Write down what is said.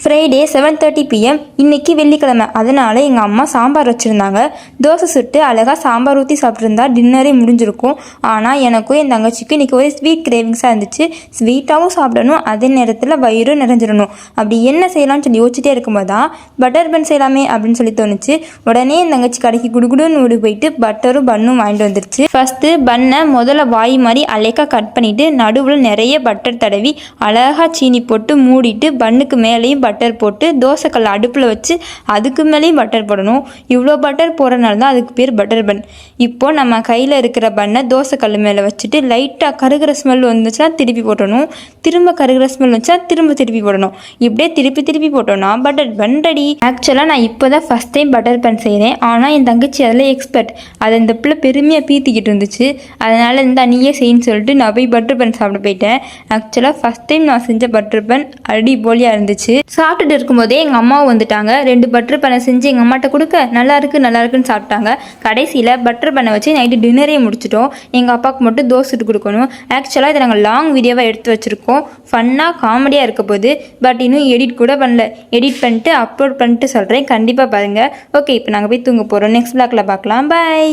Friday 7:30 PM இன்னைக்கு வெள்ளிக்கிழமை. அதனால எங்கள் அம்மா சாம்பார் வச்சுருந்தாங்க. தோசை சுட்டு அழகாக சாம்பார் ஊற்றி சாப்பிட்ருந்தா டின்னரே முடிஞ்சிருக்கும். ஆனால் எனக்கும் என் தங்கச்சிக்கும் இன்றைக்கி ஒரு ஸ்வீட் கிரேவிங்ஸாக இருந்துச்சு. ஸ்வீட்டாகவும் சாப்பிடணும், அதே நேரத்தில் வயிறும் நிறைஞ்சிடணும். அப்படி என்ன செய்யலாம்னு சொல்லி யோசிச்சுட்டே இருக்கும்போது தான் பட்டர் பன் செய்யலாமே அப்படின்னு சொல்லி தோணுச்சு. உடனே என் தங்கச்சி கடைக்கு குடுகுடுன்னு ஓடி போயிட்டு பட்டரும் பன்னும் வாங்கிட்டு வந்துருச்சு. ஃபஸ்ட்டு பன்னை முதல்ல வாய் மாதிரி அலைக்காக கட் பண்ணிவிட்டு நடுவில் நிறைய பட்டர் தடவி அழகாக சீனி போட்டு மூடிட்டு பன்னுக்கு மேலேயும் பட்டர் போட்டு தோசைக்கல் அடுப்பில் வச்சு அதுக்கு மேலேயும் பட்டர் போடணும். இவ்வளோ பட்டர் போடுறதுனால தான் அதுக்கு பேர் பட்டர் பன். இப்போது நம்ம கையில் இருக்கிற பன்னை தோசைக்கல் மேலே வச்சுட்டு லைட்டாக கருகிற ஸ்மெல் வந்துச்சுன்னா திருப்பி போட்டணும். திரும்ப கருகிற ஸ்மெல் வந்துச்சா திருப்பி போடணும். இப்படியே திருப்பி போட்டோன்னா பட்டர் பன் ரெடி. ஆக்சுவலாக நான் இப்போ தான் ஃபஸ்ட் டைம் பட்டர் பன் செய்கிறேன். ஆனால் என் தங்கச்சி அதில் எக்ஸ்பர்ட். அதை இந்த பிள்ளை பெருமையாக பீத்திக்கிட்டு இருந்துச்சு. அதனால் இந்த நீயே செய்யின்னு சொல்லிட்டு நான் போய் பட்டர் பன் சாப்பிட போயிட்டேன். ஆக்சுவலாக ஃபஸ்ட் டைம் நான் செஞ்ச பட்டர் பன் அடிபோலியாக இருந்துச்சு. சாப்பிட்டுட்டு இருக்கும்போதே எங்கள் அம்மாவும் வந்துட்டாங்க. 2 பட்டர் பனை செஞ்சு எங்கள் அம்மாட்ட கொடுக்க நல்லா இருக்குன்னு சாப்பிட்டாங்க. கடைசியில் பட்டர் பனை வச்சு நைட்டு டின்னரே முடிச்சிட்டோம். எங்கள் அப்பாவுக்கு மட்டும் தோசை சுட்டு கொடுக்கணும். ஆக்சுவலாக இதை நாங்கள் லாங் வீடியோவாக எடுத்து வச்சுருக்கோம். ஃபன்னாக காமெடியாக இருக்க போது. பட் இன்னும் எடிட் கூட பண்ணல. எடிட் பண்ணிட்டு அப்லோட் பண்ணிட்டு சொல்கிறேன், கண்டிப்பாக பாருங்கள். ஓகே, இப்போ நாங்கள் போய் தூங்க போகிறோம். நெக்ஸ்ட் vlogல பார்க்கலாம். பை.